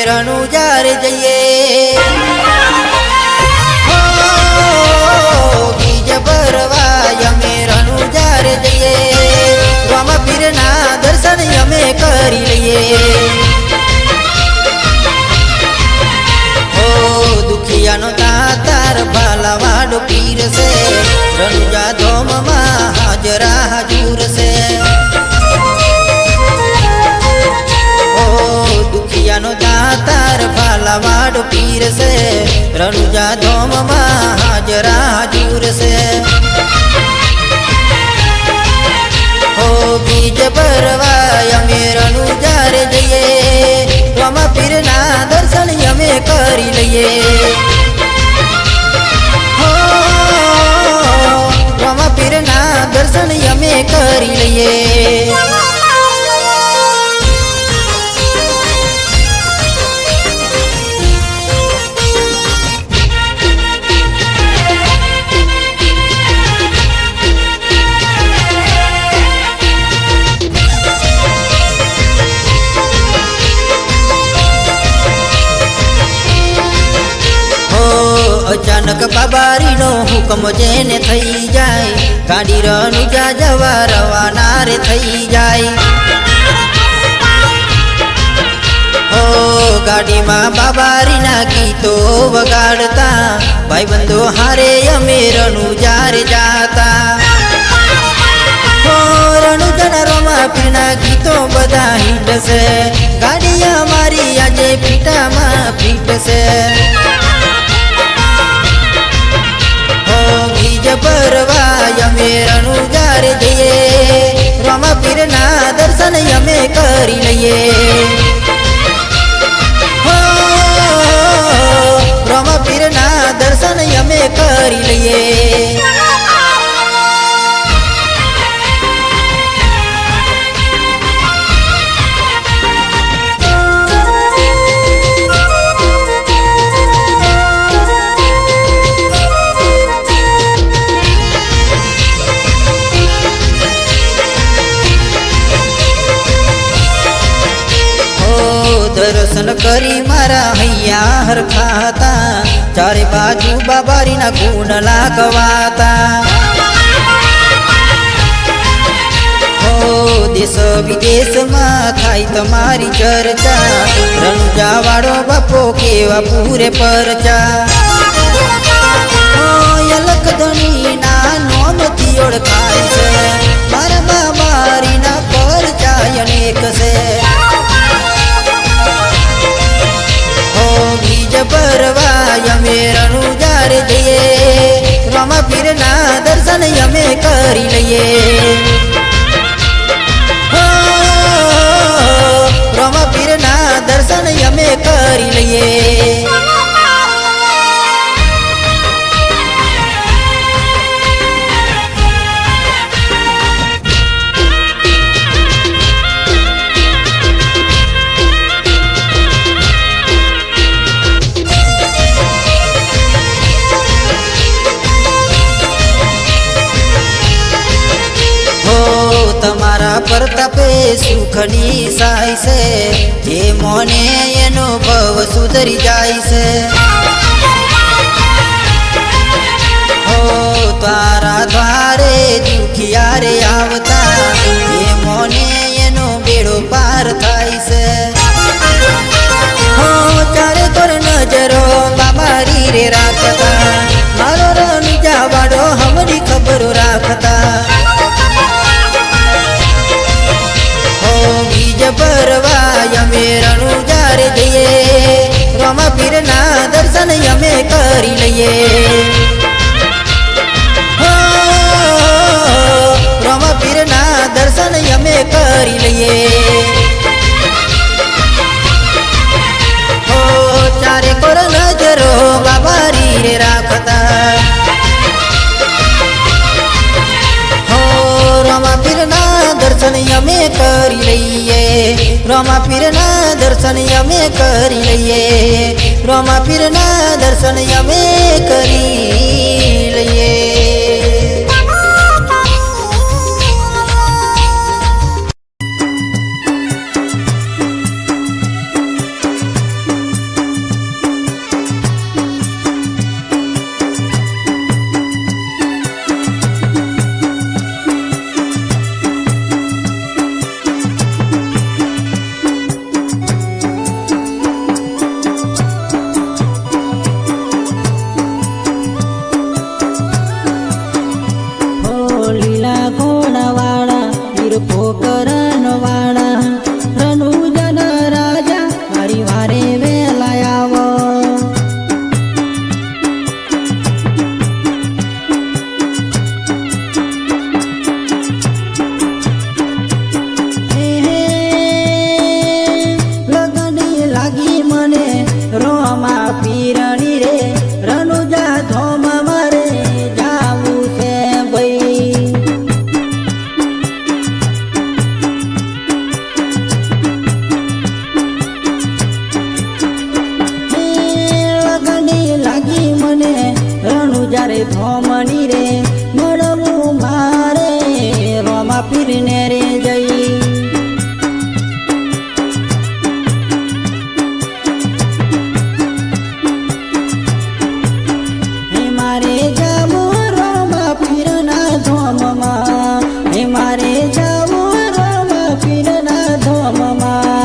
રણુજાર જઈએ બીજ ભરવા અમે રણુજાર જઈએ રામપીરના દર્શન અમે કરી લઈએ દુખિયાનો તાતાર ભાલાવાડો પીર છે રણુજા ધોમમાં હાજરા હજુર છે દુખિયાનો તાતાર ભાલાવાડો પીર છે રણુજા ધોમમાં હાજરા હજુર છે બીજ ભરવા અમે રણુજાર જઈએ રામપીરના દર્શન અમે કરી લઈએ રામપીરના દર્શન અમે કરી લઈએ અચાનક બાબારીનો હુકમ જેને થઈ જાય ગાડી રણુજા જવા રવાના રે થઈ જાય ગાડીમાં બાબારીના ગીતો વગાડતા ભાઈબંધો હારે અમે રણુજાર જાતા રણુજાના રામપીરના ગીતો બધા હિટ છે ગાડી અમારી આજે પીટામાં ફીટ છે બીજ ભરવા અમે રણુજાર જઈએ રામપીરના દર્શન અમે કરી લઈએ રામપીરના દર્શન અમે કરી લઈએ દર્શન કરી મારા હૈયા હરખાતા ચારે બાજુ બાબારીના ગુણ લાગવાતા દેશ વિદેશમાં થાય તમારી ચર્ચા રણુજા વાળો બાપો કેવા પૂરે પરચા અલખ ધણીના નોમથી ઓળખાય છે મારા બાબારીના પરચા અનેક છે બીજ ભરવા અમે રણુજાર જઈએ રામપીરના દર્શન અમે કરી લઈએ રામપીરના દર્શન અમે કરી લઈએ તમારા પ્રતાપે સુખની સાય છે જે મોને એનો ભવ સુધરી જાય છે તારા દ્વારે દુખિયારે આવતા જે મોને એનો બેડો પાર થાય છે ચારે તોર નજરો બાબારી રે રાખતા મારો રણુજા વાળો હમરી ખબરો રાખતા બીજ ભરવા અમે રણુજાર જઈએ રામપીરના દર્શન અમે કરી લઈએ રામપીરના દર્શન અમે કરી લઈએ ચારે કોર નજરો બાબારી રે રાખતા રામપીરના દર્શન અમે કરી લઈએ રામપીરના દર્શન અમે કરી લઈએ રામપીરના દર્શન અમે કરી લઈએ તારે ધોમની રે મળવું મારે રોમા પીરને રે જઈ મારે જાવું રોમા પીરના ધોમમાં મારે જાવું રોમા પીરના ધોમમાં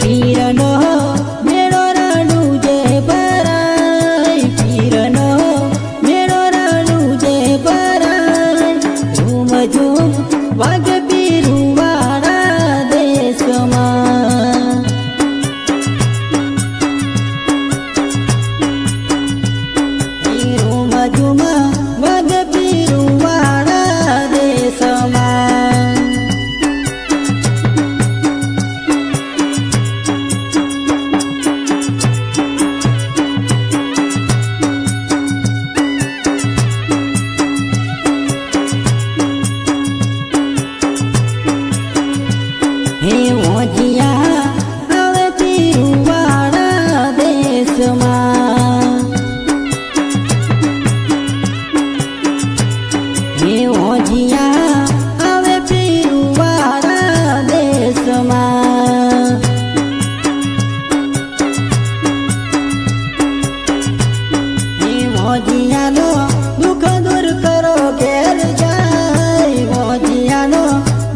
પીરનો મેળો રાડું જે ભરાય પીરનો મેળો રાડું જે ભરાય ઝૂમ ઝૂમ વાગ પીરુવાળા દેશમાં ઝૂમ ઝૂમ વાગ પીરુવાળા દેશમાં હે ઓજિયા હવે પીરુવાળા દેશમાં હે ઓજિયા હવે પીરુવાળા દેશમાં હે ઓજિયાનો દુઃખ દૂર કરો ઘેર જાય ઓજિયાનો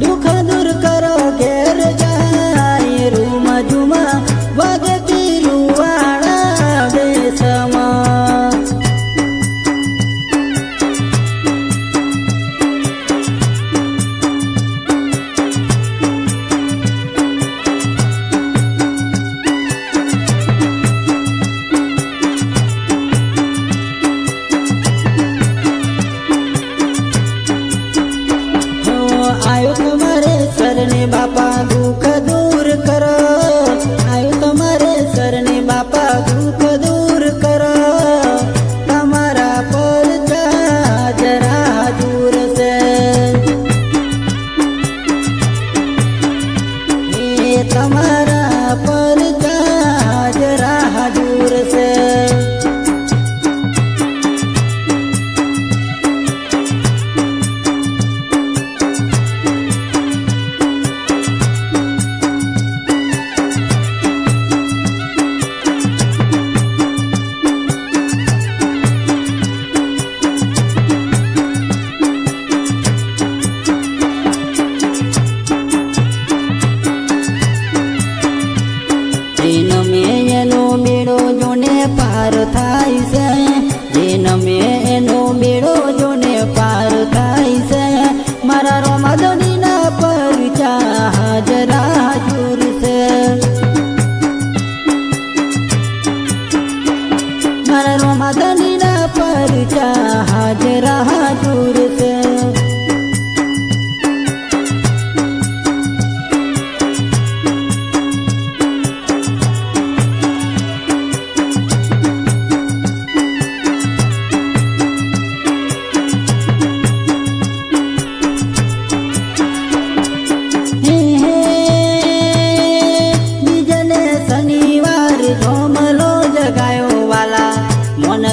દુઃખ દૂર કરો ઘેર જાય રૂમ ઝુમ વાગે પીરુવાળા દેશમાં આયો તમારે સરને બાપા દુઃખ દૂર કરો આયો તમારે સરને બાપા દુઃખ દૂર કરો તમારા પર જરા દૂર છે એ તમારા પર જરા દૂર છે એનો મેળો જોને પાર થાય છે જેનમે એનો મેળો જોને પાર થાય છે મારા રોમાદનીના પરચા હાજરા દૂર છે મારા રોમાદનીના પરચા હાજરા દૂર છે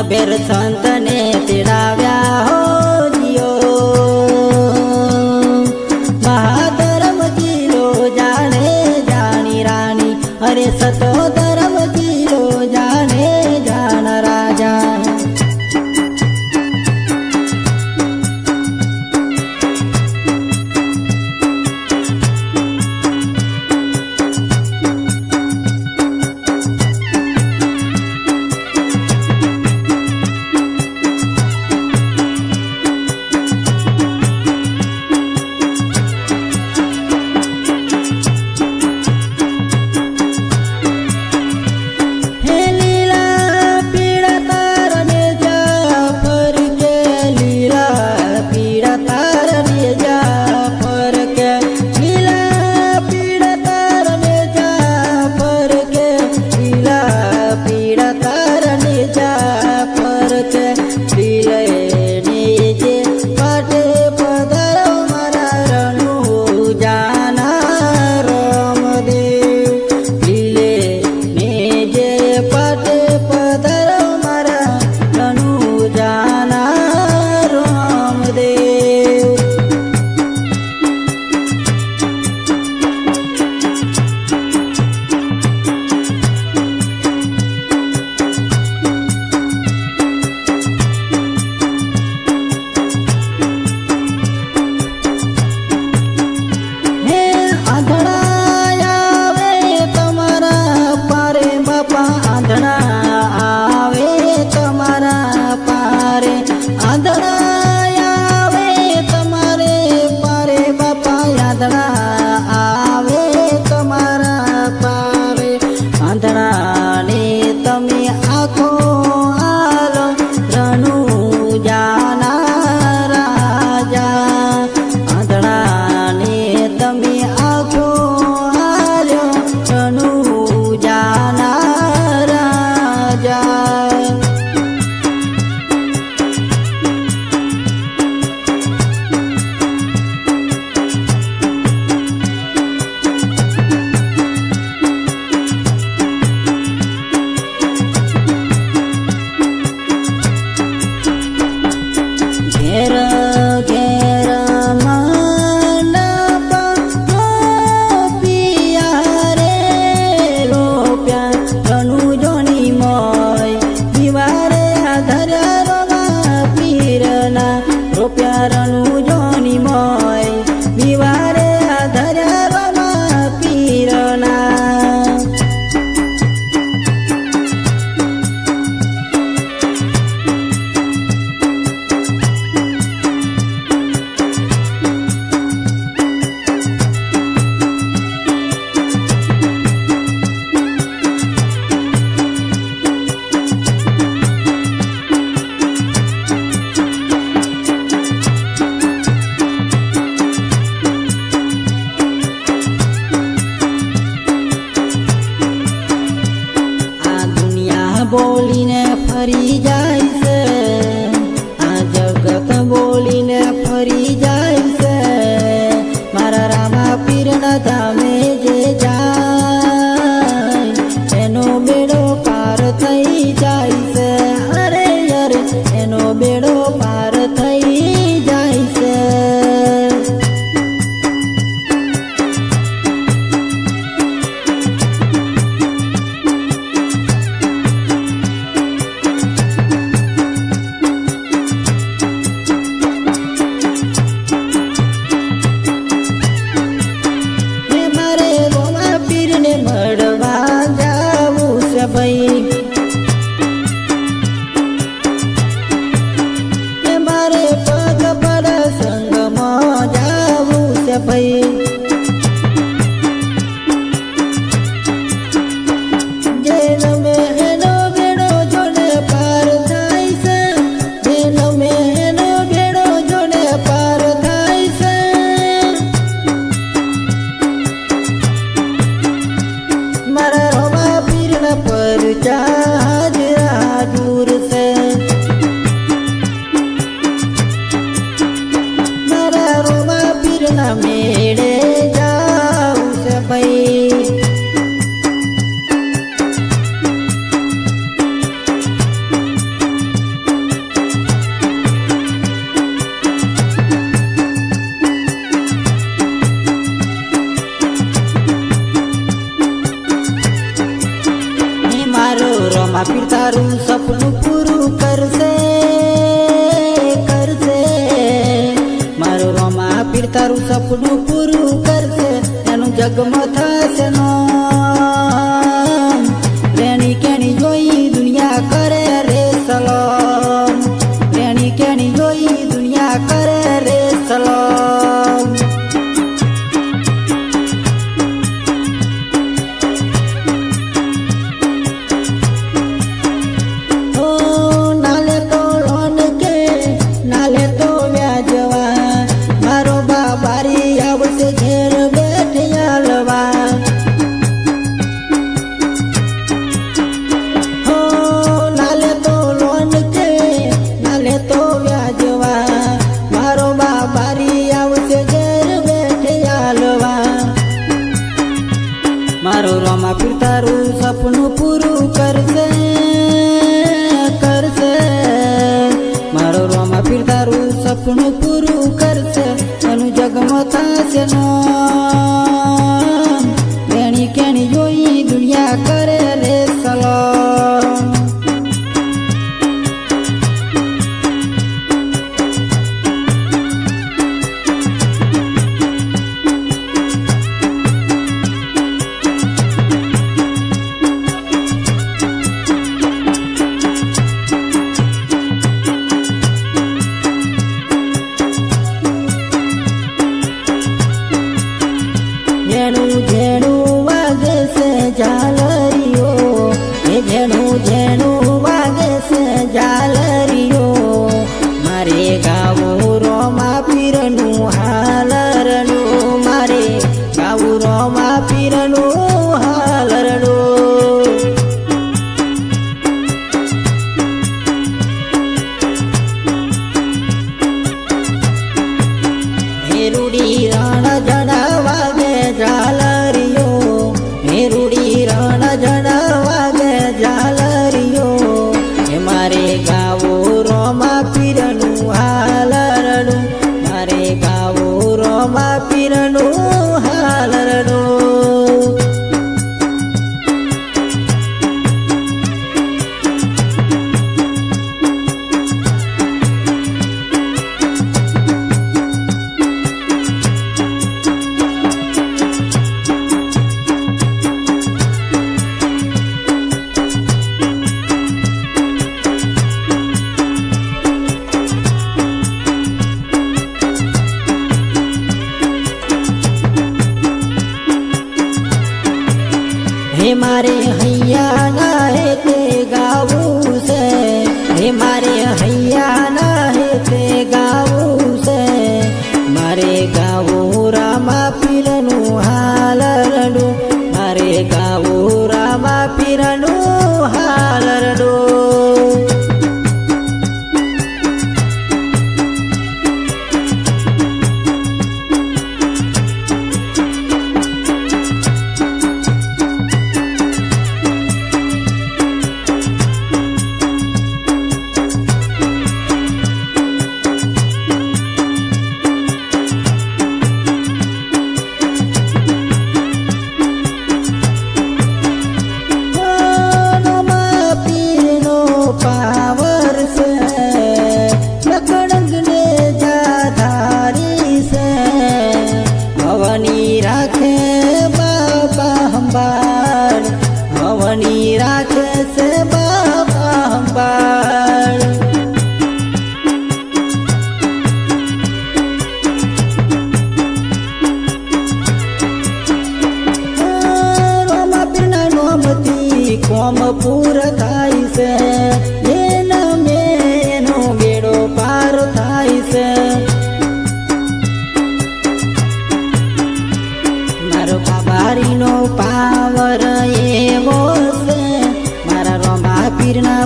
બેર સંતને તેડાવ્યા હો જીઓ મહાધર્મ જીલો જાણે જાણી રાણી અરે સતો ધર્મ જીલો જાણે જાણ રાજા આખો આલમ રણુજાના રાજા આંધળાને તમે આખો આલ્યો રણુજાના રાજા ઘેર ઘેર મંડપ રોપિયા રે રોપ્યા રણુજોની મોય દિવારે આધર્યા રોમા પીરના રોપ્યા રણુજોની મોય દિવારે આધર્યા રોમા પીરના બોલીને ફરી જાય છે આ જગત બોલીને ફરી જાય છે મારા રામા પીરના ધામે જે જાય એનો બેડો પાર થઈ જાય છે અરે અરે એનો બેડો પાર થઈ જાય છે મળવા જાવું છે ભાઈ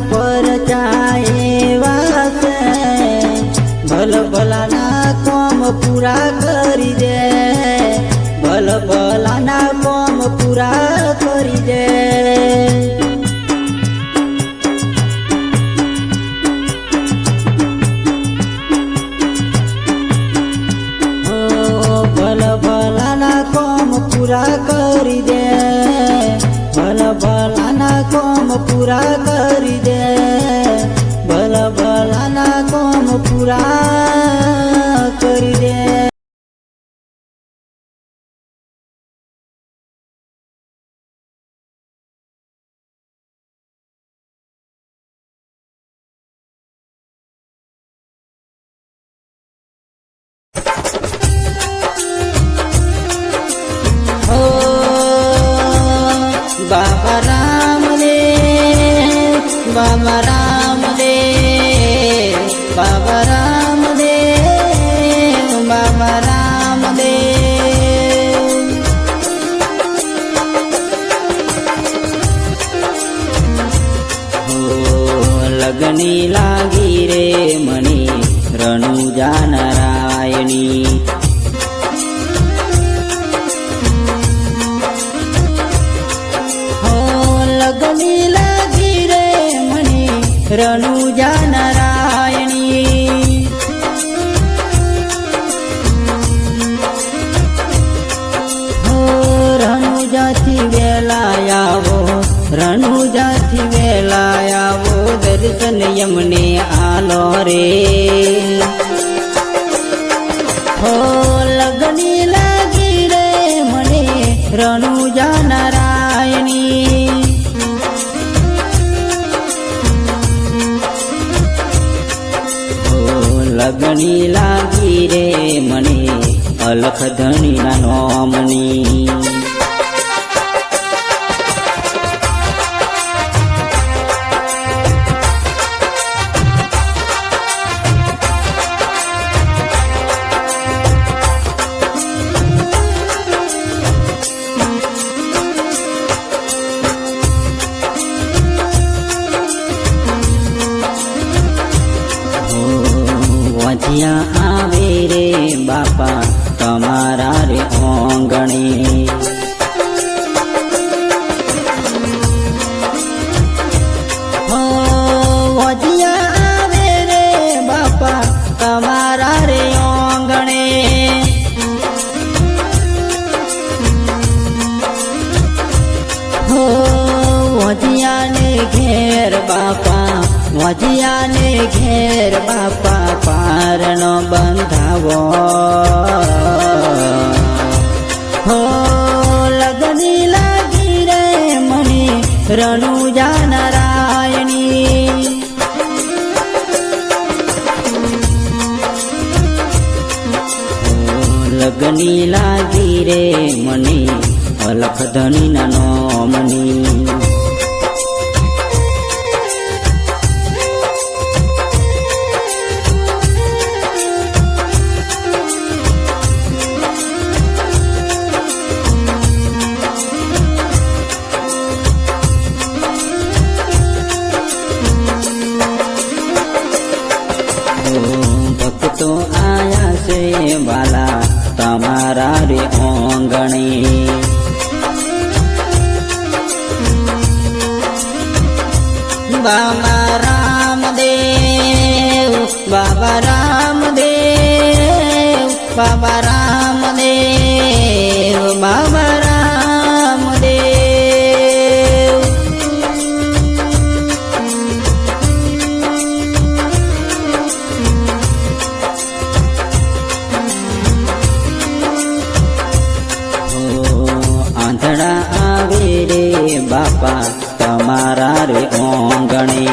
પર ચાએ વાસે ભલ ભલાના કોમ પૂરા કરી દે ભલ ભલાના કોમ પૂરા કરી દે ભલ ભલાના કોમ પૂરા કરી દે ભલ ભલાના કોમ પૂરા કરી દે ભલ ભલાના કોમ પૂરા કરી દે બાબા રામદેવ બાબા રામદેવ બાબા રામદેવ બાબા રામદેવ લગની લાગી રે મની રણુજા નારાયણી લગની લાગી રે મને રણુજા નારાયણી રણુજાથી વેલા આવો રણુજાથી વેલા આવો દર્શન યમને આલો રે હો લગની લાગી રે મને રણુજા નારાયણી લગની લાગી રે મને અલખ ધણીના નોમની વજિયા આવે રે બાપા તમારા રે ઓંગણે વજિયા આવે રે બાપા તમારા રે ઓંગણે વજિયાને ઘેર બાપા વજિયાને ઘેર બાપા પારણો બંધાવો હો લગની લાગી રે મને રણુજા નારાયણી લગની લાગી રે મને અલખ ધણીના નોમની ભક્તો આયા છે વાલા તમારા રે ઓંગણે બાબા રામદેવ બાબા રામદેવ બાબા રામદેવ બાબા રામદેવ આંધળા આવે રે બાપા તમારા રે ઓંગણે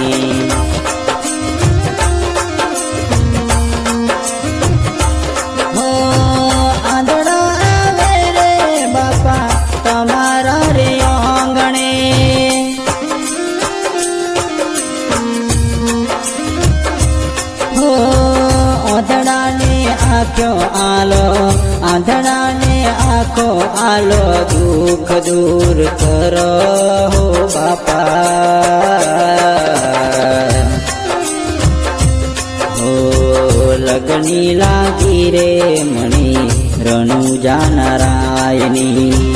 આંધળા આવે રે બાપા તમારા રે ઓંગણે આંધળાને આંખો આલો આંધળાને આંખો આલો દુઃખ દૂર કરો હો બાપા નજરની લાગી રે મને રણુજા નારાયણની